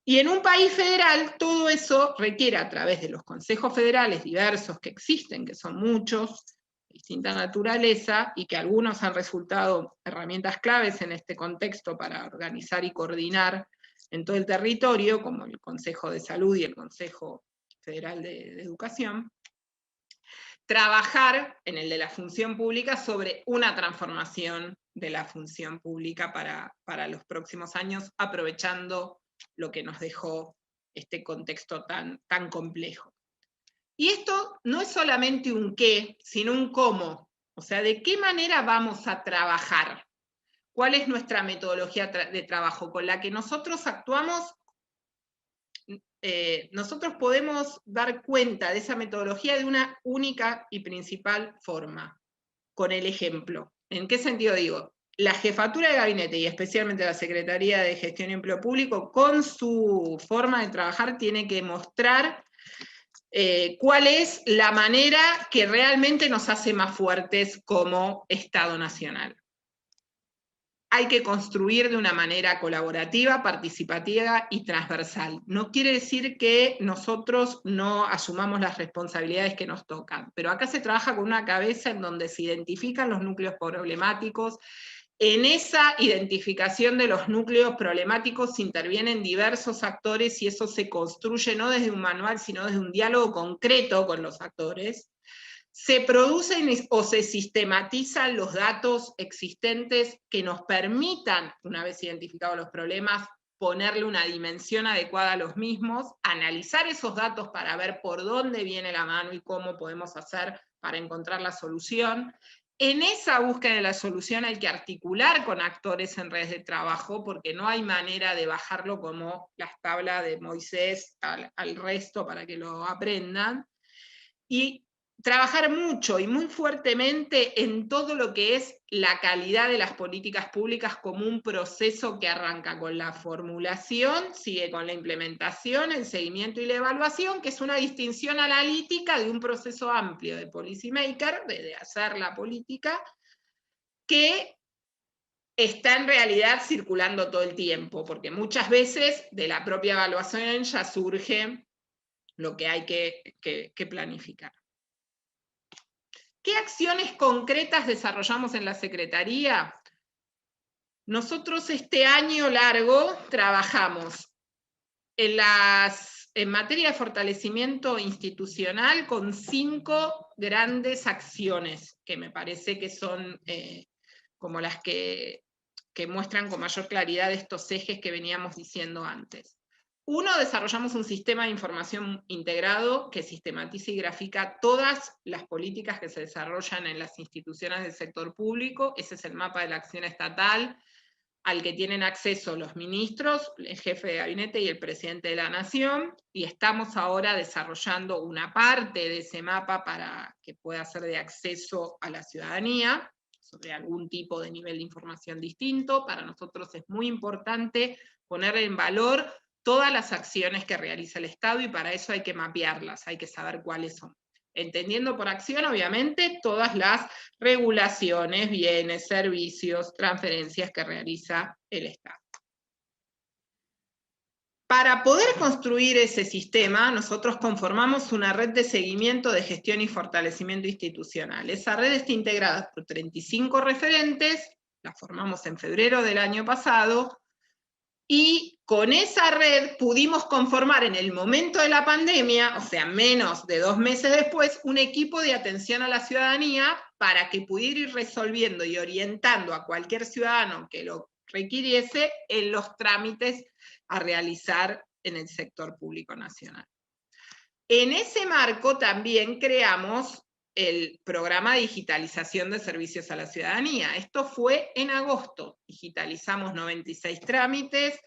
Y en un país federal, todo eso requiere, a través de los consejos federales diversos que existen, que son muchos, de distinta naturaleza, y que algunos han resultado herramientas claves en este contexto para organizar y coordinar en todo el territorio, como el Consejo de Salud y el Consejo Federal de Educación, trabajar en el de la función pública sobre una transformación de la función pública para los próximos años, aprovechando lo que nos dejó este contexto tan complejo. Y esto no es solamente un qué, sino un cómo. O sea, ¿de qué manera vamos a trabajar? ¿Cuál es nuestra metodología de trabajo con la que nosotros actuamos? Nosotros podemos dar cuenta de esa metodología de una única y principal forma, con el ejemplo. ¿En qué sentido digo? La jefatura de gabinete y especialmente la Secretaría de Gestión y Empleo Público, con su forma de trabajar, tiene que mostrar cuál es la manera que realmente nos hace más fuertes como Estado Nacional. hay que construir de una manera colaborativa, participativa y transversal. No quiere decir que nosotros no asumamos las responsabilidades que nos tocan, pero acá se trabaja con una cabeza en donde se identifican los núcleos problemáticos. En esa identificación de los núcleos problemáticos intervienen diversos actores y eso se construye no desde un manual, sino desde un diálogo concreto con los actores. Se producen o se sistematizan los datos existentes que nos permitan, una vez identificados los problemas, ponerle una dimensión adecuada a los mismos, analizar esos datos para ver por dónde viene la mano y cómo podemos hacer para encontrar la solución. En esa búsqueda de la solución hay que articular con actores en redes de trabajo, porque no hay manera de bajarlo como las tablas de Moisés al resto para que lo aprendan. Y trabajar mucho y muy fuertemente en todo lo que es la calidad de las políticas públicas como un proceso que arranca con la formulación, sigue con la implementación, el seguimiento y la evaluación, que es una distinción analítica de un proceso amplio de policy maker, de hacer la política, que está en realidad circulando todo el tiempo, porque muchas veces de la propia evaluación ya surge lo que hay que planificar. ¿Qué acciones concretas desarrollamos en la Secretaría? Nosotros este año largo trabajamos en materia de fortalecimiento institucional con 5 grandes acciones, que me parece que son como las que muestran con mayor claridad estos ejes que veníamos diciendo antes. 1, desarrollamos un sistema de información integrado que sistematiza y grafica todas las políticas que se desarrollan en las instituciones del sector público. Ese es el mapa de la acción estatal, al que tienen acceso los ministros, el jefe de gabinete y el presidente de la Nación, y estamos ahora desarrollando una parte de ese mapa para que pueda ser de acceso a la ciudadanía, sobre algún tipo de nivel de información distinto. Para nosotros es muy importante poner en valor todas las acciones que realiza el Estado y para eso hay que mapearlas, hay que saber cuáles son. Entendiendo por acción, obviamente, todas las regulaciones, bienes, servicios, transferencias que realiza el Estado. Para poder construir ese sistema, nosotros conformamos una red de seguimiento de gestión y fortalecimiento institucional. Esa red está integrada por 35 referentes, la formamos en febrero del año pasado, y con esa red pudimos conformar en el momento de la pandemia, o sea, menos de 2 meses después, un equipo de atención a la ciudadanía para que pudiera ir resolviendo y orientando a cualquier ciudadano que lo requiriese en los trámites a realizar en el sector público nacional. En ese marco también creamos el programa de digitalización de servicios a la ciudadanía. Esto fue en agosto. Digitalizamos 96 trámites,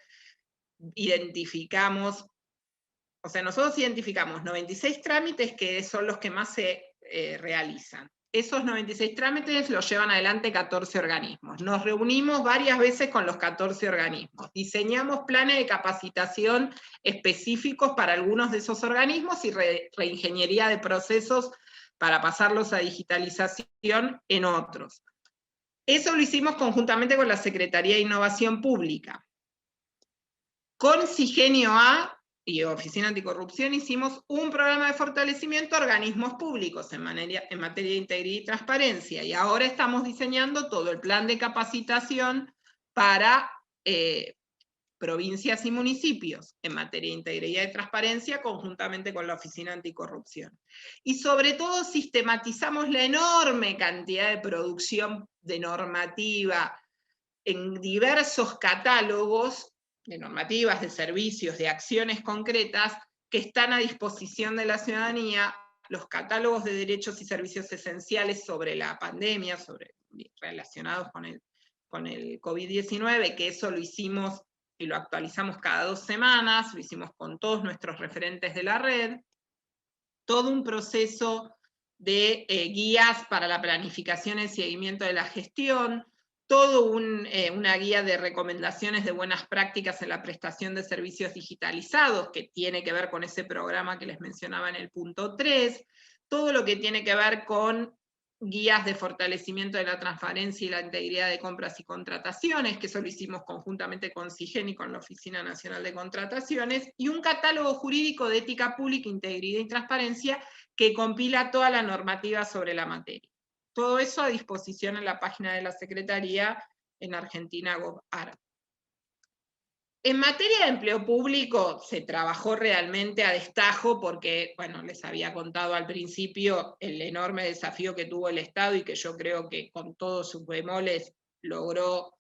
nosotros identificamos 96 trámites que son los que más se realizan. Esos 96 trámites los llevan adelante 14 organismos. Nos reunimos varias veces con los 14 organismos. Diseñamos planes de capacitación específicos para algunos de esos organismos y reingeniería de procesos para pasarlos a digitalización en otros. Eso lo hicimos conjuntamente con la Secretaría de Innovación Pública. Con Sigenio A y Oficina Anticorrupción hicimos un programa de fortalecimiento a organismos públicos en materia de integridad y transparencia, y ahora estamos diseñando todo el plan de capacitación para provincias y municipios en materia de integridad y transparencia conjuntamente con la Oficina Anticorrupción. Y sobre todo sistematizamos la enorme cantidad de producción de normativa en diversos catálogos de normativas, de servicios, de acciones concretas que están a disposición de la ciudadanía, los catálogos de derechos y servicios esenciales sobre la pandemia, relacionados con el COVID-19, que eso lo hicimos y lo actualizamos cada 2 semanas, lo hicimos con todos nuestros referentes de la red, todo un proceso de guías para la planificación y seguimiento de la gestión, todo una guía de recomendaciones de buenas prácticas en la prestación de servicios digitalizados, que tiene que ver con ese programa que les mencionaba en el punto 3, todo lo que tiene que ver con guías de fortalecimiento de la transparencia y la integridad de compras y contrataciones, que eso lo hicimos conjuntamente con CIGEN y con la Oficina Nacional de Contrataciones, y un catálogo jurídico de ética pública, integridad y transparencia que compila toda la normativa sobre la materia. Todo eso a disposición en la página de la Secretaría en Argentina.gov.ar. En materia de empleo público se trabajó realmente a destajo porque, bueno, les había contado al principio el enorme desafío que tuvo el Estado y que yo creo que con todos sus bemoles logró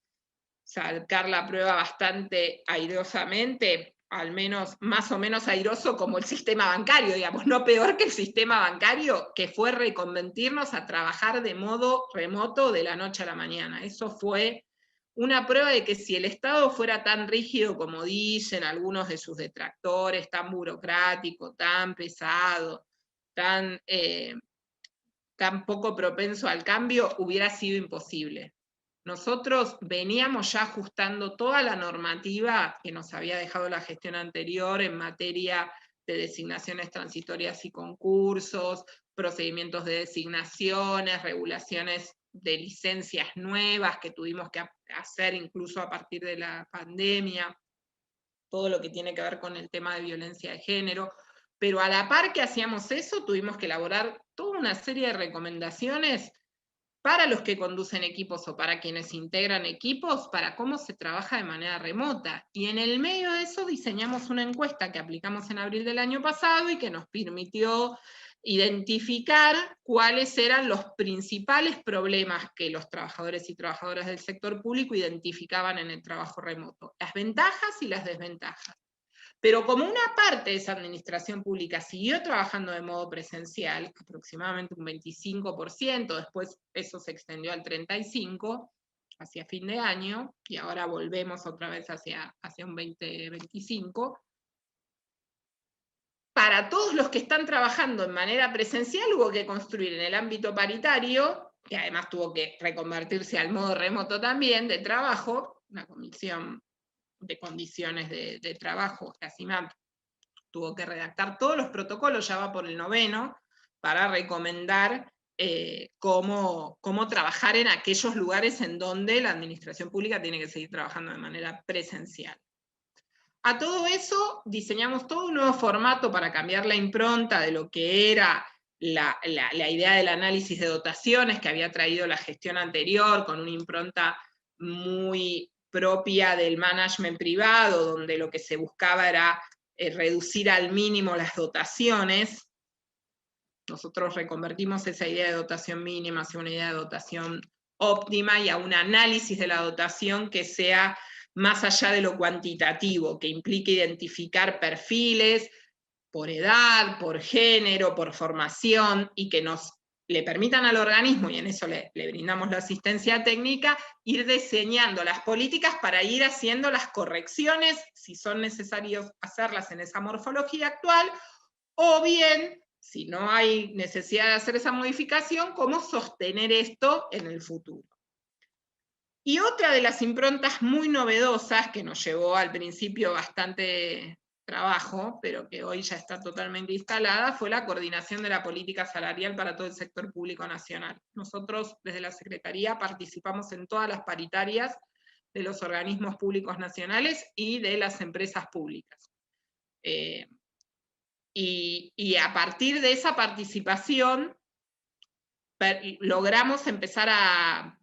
sacar la prueba bastante airosamente, al menos más o menos airoso como el sistema bancario, digamos, no peor que el sistema bancario, que fue reconvertirnos a trabajar de modo remoto de la noche a la mañana. Eso fue una prueba de que si el Estado fuera tan rígido como dicen algunos de sus detractores, tan burocrático, tan pesado, tan poco propenso al cambio, hubiera sido imposible. Nosotros veníamos ya ajustando toda la normativa que nos había dejado la gestión anterior en materia de designaciones transitorias y concursos, procedimientos de designaciones, regulaciones de licencias nuevas que tuvimos que hacer incluso a partir de la pandemia, todo lo que tiene que ver con el tema de violencia de género. Pero a la par que hacíamos eso, tuvimos que elaborar toda una serie de recomendaciones para los que conducen equipos o para quienes integran equipos, para cómo se trabaja de manera remota. Y en el medio de eso diseñamos una encuesta que aplicamos en abril del año pasado y que nos permitió identificar cuáles eran los principales problemas que los trabajadores y trabajadoras del sector público identificaban en el trabajo remoto, las ventajas y las desventajas. Pero como una parte de esa administración pública siguió trabajando de modo presencial, aproximadamente un 25%, después eso se extendió al 35%, hacia fin de año, y ahora volvemos otra vez hacia un 20-25%, para todos los que están trabajando en manera presencial hubo que construir en el ámbito paritario, que además tuvo que reconvertirse al modo remoto también de trabajo, una comisión de condiciones de trabajo, la CIMAP tuvo que redactar todos los protocolos, ya va por el 9º, para recomendar cómo trabajar en aquellos lugares en donde la administración pública tiene que seguir trabajando de manera presencial. A todo eso diseñamos todo un nuevo formato para cambiar la impronta de lo que era la idea del análisis de dotaciones que había traído la gestión anterior, con una impronta muy propia del management privado, donde lo que se buscaba era reducir al mínimo las dotaciones. Nosotros reconvertimos esa idea de dotación mínima hacia una idea de dotación óptima y a un análisis de la dotación que sea más allá de lo cuantitativo, que implique identificar perfiles por edad, por género, por formación, y que le permitan al organismo, y en eso le brindamos la asistencia técnica, ir diseñando las políticas para ir haciendo las correcciones, si son necesarios hacerlas en esa morfología actual, o bien, si no hay necesidad de hacer esa modificación, cómo sostener esto en el futuro. Y otra de las improntas muy novedosas, que nos llevó al principio bastante trabajo, pero que hoy ya está totalmente instalada, fue la coordinación de la política salarial para todo el sector público nacional. Nosotros, desde la Secretaría, participamos en todas las paritarias de los organismos públicos nacionales y de las empresas públicas. Y a partir de esa participación, logramos empezar a,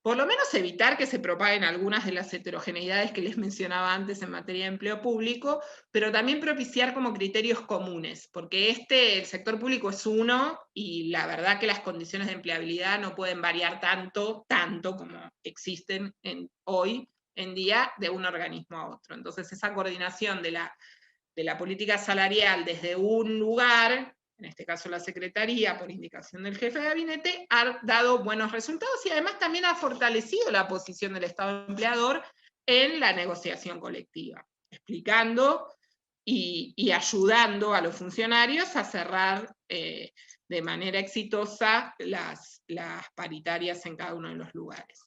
por lo menos, evitar que se propaguen algunas de las heterogeneidades que les mencionaba antes en materia de empleo público, pero también propiciar como criterios comunes, porque el sector público es uno, y la verdad que las condiciones de empleabilidad no pueden variar tanto como existen hoy en día de un organismo a otro. Entonces, esa coordinación de la política salarial desde un lugar, en este caso la Secretaría, por indicación del jefe de gabinete, ha dado buenos resultados y además también ha fortalecido la posición del Estado empleador en la negociación colectiva, explicando y ayudando a los funcionarios a cerrar de manera exitosa las paritarias en cada uno de los lugares.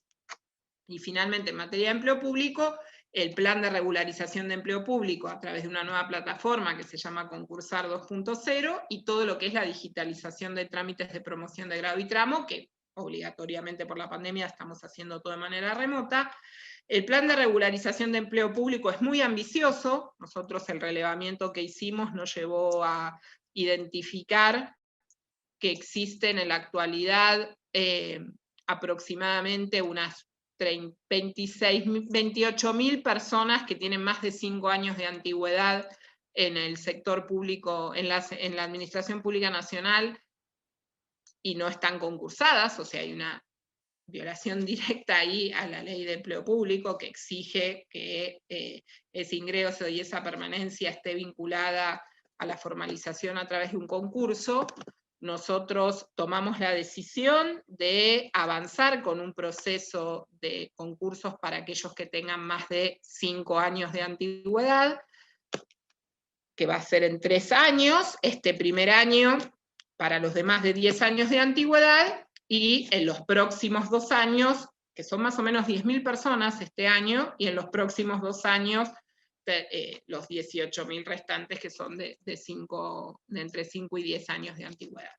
Y finalmente, en materia de empleo público, el plan de regularización de empleo público a través de una nueva plataforma que se llama Concursar 2.0, y todo lo que es la digitalización de trámites de promoción de grado y tramo, que obligatoriamente por la pandemia estamos haciendo todo de manera remota. El plan de regularización de empleo público es muy ambicioso. Nosotros el relevamiento que hicimos nos llevó a identificar que existen en la actualidad aproximadamente unas 28.000 personas que tienen más de 5 años de antigüedad en el sector público, en la Administración Pública Nacional, y no están concursadas. O sea, hay una violación directa ahí a la ley de empleo público, que exige que ese ingreso y esa permanencia esté vinculada a la formalización a través de un concurso. Nosotros tomamos la decisión de avanzar con un proceso de concursos para aquellos que tengan más de 5 años de antigüedad, que va a ser en 3 años, este primer año para los de más de 10 años de antigüedad, y en los próximos 2 años, que son más o menos 10.000 personas este año, y en los próximos 2 años los 18.000 restantes, que son de entre 5 y 10 años de antigüedad.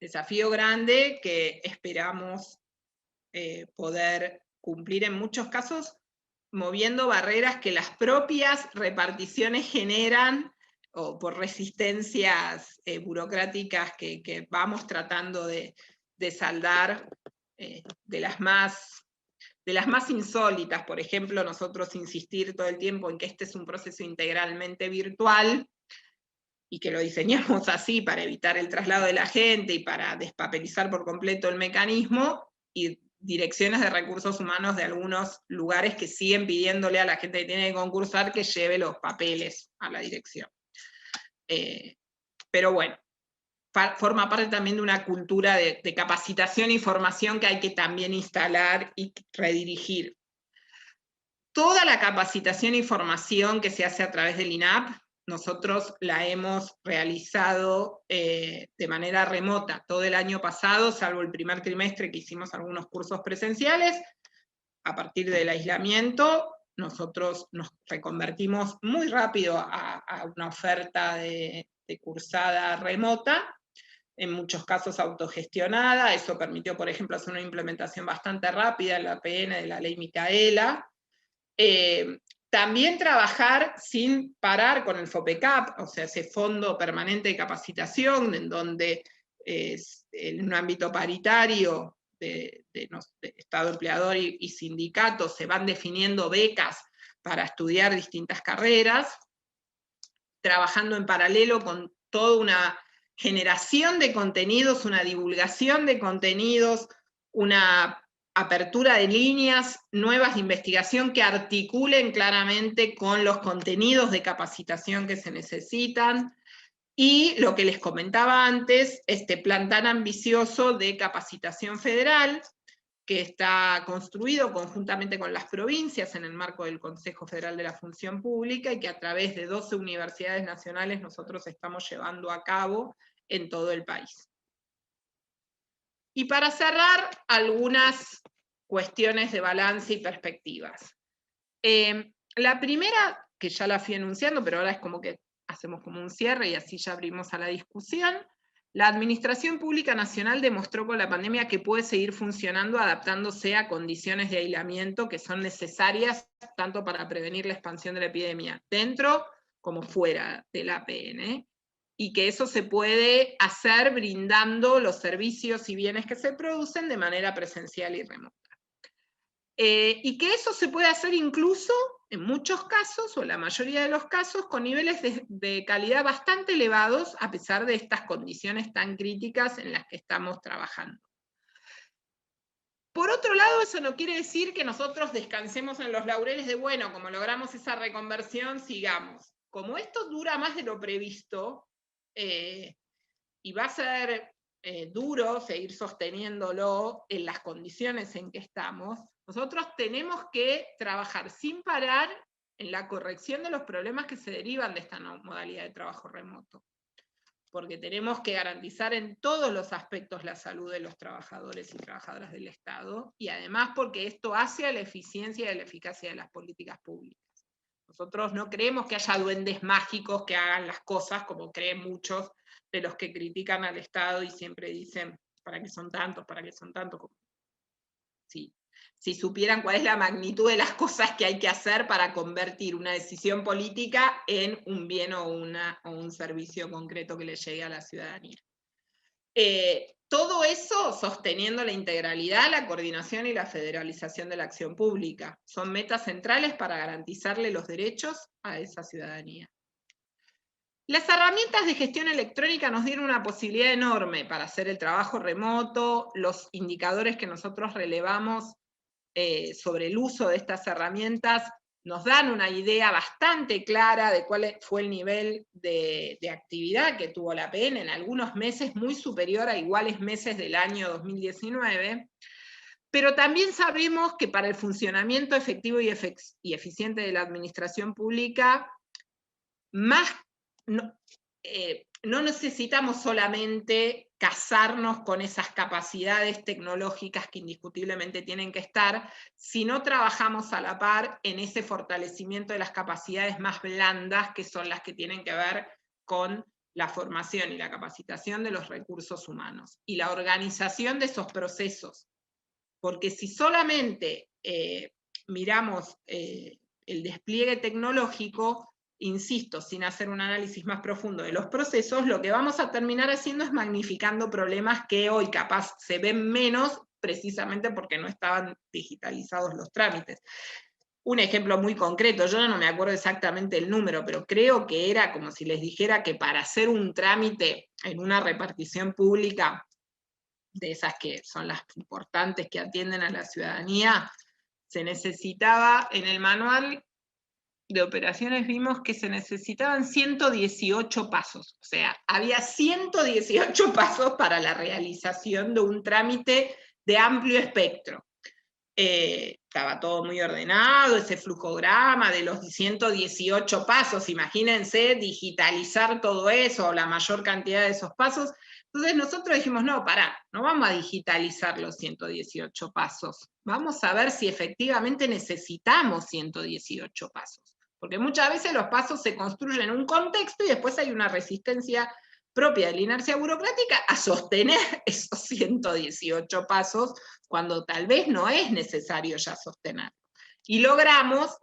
Desafío grande que esperamos poder cumplir en muchos casos, moviendo barreras que las propias reparticiones generan, o por resistencias burocráticas que vamos tratando de saldar, de las más insólitas. Por ejemplo, nosotros insistir todo el tiempo en que este es un proceso integralmente virtual, y que lo diseñamos así para evitar el traslado de la gente y para despapelizar por completo el mecanismo, y direcciones de recursos humanos de algunos lugares que siguen pidiéndole a la gente que tiene que concursar que lleve los papeles a la dirección. Pero bueno, forma parte también de una cultura de capacitación y formación que hay que también instalar y redirigir. Toda la capacitación y formación que se hace a través del INAP, nosotros la hemos realizado de manera remota todo el año pasado, salvo el primer trimestre que hicimos algunos cursos presenciales. A partir del aislamiento, nosotros nos reconvertimos muy rápido a una oferta de cursada remota, en muchos casos autogestionada. Eso permitió, por ejemplo, hacer una implementación bastante rápida en la APN de la ley Micaela. También trabajar sin parar con el FOPECAP, o sea, ese fondo permanente de capacitación, en donde en un ámbito paritario de Estado empleador y sindicatos se van definiendo becas para estudiar distintas carreras, trabajando en paralelo con toda una generación de contenidos, una divulgación de contenidos, una apertura de líneas nuevas de investigación que articulen claramente con los contenidos de capacitación que se necesitan, y lo que les comentaba antes, este plan tan ambicioso de capacitación federal, que está construido conjuntamente con las provincias en el marco del Consejo Federal de la Función Pública, y que a través de 12 universidades nacionales nosotros estamos llevando a cabo en todo el país. Y para cerrar, algunas cuestiones de balance y perspectivas. La primera, que ya la fui enunciando, pero ahora es como que hacemos como un cierre y así ya abrimos a la discusión. La Administración Pública Nacional demostró con la pandemia que puede seguir funcionando adaptándose a condiciones de aislamiento que son necesarias tanto para prevenir la expansión de la epidemia dentro como fuera de la APN, y que eso se puede hacer brindando los servicios y bienes que se producen de manera presencial y remota. Y que eso se puede hacer incluso, en muchos casos, o en la mayoría de los casos, con niveles de calidad bastante elevados, a pesar de estas condiciones tan críticas en las que estamos trabajando. Por otro lado, eso no quiere decir que nosotros descansemos en los laureles de, bueno, como logramos esa reconversión, sigamos. Como esto dura más de lo previsto, y va a ser duro seguir sosteniéndolo en las condiciones en que estamos, nosotros tenemos que trabajar sin parar en la corrección de los problemas que se derivan de esta modalidad de trabajo remoto. porque tenemos que garantizar en todos los aspectos la salud de los trabajadores y trabajadoras del Estado, y además porque esto hace a la eficiencia y a la eficacia de las políticas públicas. Nosotros no creemos que haya duendes mágicos que hagan las cosas, como creen muchos de los que critican al Estado y siempre dicen, ¿para qué son tantos? ¿Para qué son tantos? Sí. Si supieran cuál es la magnitud de las cosas que hay que hacer para convertir una decisión política en un bien o un servicio concreto que le llegue a la ciudadanía. Todo eso sosteniendo la integralidad, la coordinación y la federalización de la acción pública. Son metas centrales para garantizarle los derechos a esa ciudadanía. Las herramientas de gestión electrónica nos dieron una posibilidad enorme para hacer el trabajo remoto, los indicadores que nosotros relevamos sobre el uso de estas herramientas nos dan una idea bastante clara de cuál fue el nivel de actividad que tuvo la PN, en algunos meses muy superior a iguales meses del año 2019, pero también sabemos que para el funcionamiento efectivo y eficiente de la administración pública, no necesitamos solamente casarnos con esas capacidades tecnológicas que indiscutiblemente tienen que estar, sino trabajamos a la par en ese fortalecimiento de las capacidades más blandas, que son las que tienen que ver con la formación y la capacitación de los recursos humanos, y la organización de esos procesos. Porque si solamente miramos el despliegue tecnológico, insisto, sin hacer un análisis más profundo de los procesos, lo que vamos a terminar haciendo es magnificando problemas que hoy capaz se ven menos, precisamente porque no estaban digitalizados los trámites. Un ejemplo muy concreto, yo no me acuerdo exactamente el número, pero creo que era como si les dijera que para hacer un trámite en una repartición pública, de esas que son las importantes que atienden a la ciudadanía, se necesitaba en el manual de operaciones vimos que se necesitaban 118 pasos, o sea, había 118 pasos para la realización de un trámite de amplio espectro. Estaba todo muy ordenado, ese flujograma de los 118 pasos, imagínense digitalizar todo eso, o la mayor cantidad de esos pasos. Entonces nosotros dijimos, no, pará, no vamos a digitalizar los 118 pasos, vamos a ver si efectivamente necesitamos 118 pasos. Porque muchas veces los pasos se construyen en un contexto y después hay una resistencia propia de la inercia burocrática a sostener esos 118 pasos cuando tal vez no es necesario ya sostenerlo. Y logramos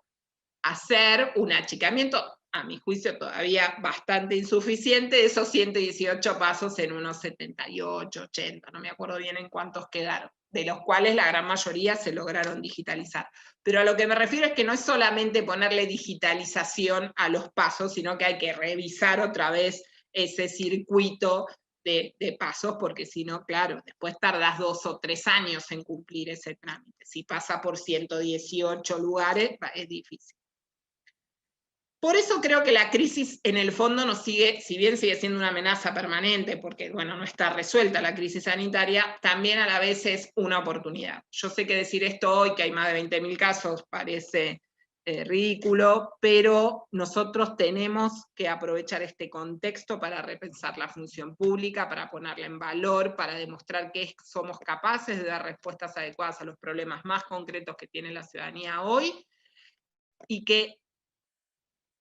hacer un achicamiento, a mi juicio todavía bastante insuficiente, de esos 118 pasos en unos 78, 80, no me acuerdo bien en cuántos quedaron, de los cuales la gran mayoría se lograron digitalizar. Pero a lo que me refiero es que no es solamente ponerle digitalización a los pasos, sino que hay que revisar otra vez ese circuito de pasos, porque si no, claro, después tardás 2 o 3 años en cumplir ese trámite. Si pasa por 118 lugares, es difícil. Por eso creo que la crisis en el fondo nos sigue, si bien sigue siendo una amenaza permanente, porque bueno, no está resuelta la crisis sanitaria, también a la vez es una oportunidad. Yo sé que decir esto hoy, que hay más de 20.000 casos, parece ridículo, pero nosotros tenemos que aprovechar este contexto para repensar la función pública, para ponerla en valor, para demostrar que somos capaces de dar respuestas adecuadas a los problemas más concretos que tiene la ciudadanía hoy, y que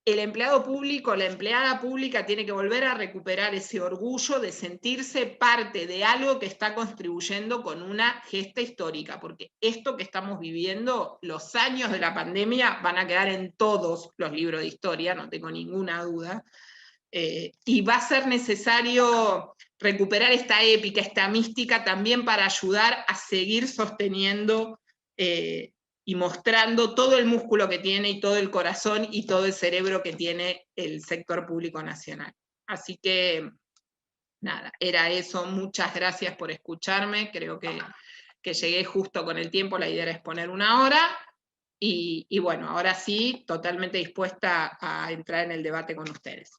el empleado público, la empleada pública tiene que volver a recuperar ese orgullo de sentirse parte de algo que está contribuyendo con una gesta histórica, porque esto que estamos viviendo, los años de la pandemia van a quedar en todos los libros de historia, no tengo ninguna duda, y va a ser necesario recuperar esta épica, esta mística también para ayudar a seguir sosteniendo y mostrando todo el músculo que tiene y todo el corazón y todo el cerebro que tiene el sector público nacional. Así que, nada, era eso. Muchas gracias por escucharme. Creo que llegué justo con el tiempo. La idea era exponer 1 hora. Y bueno, ahora sí, totalmente dispuesta a entrar en el debate con ustedes.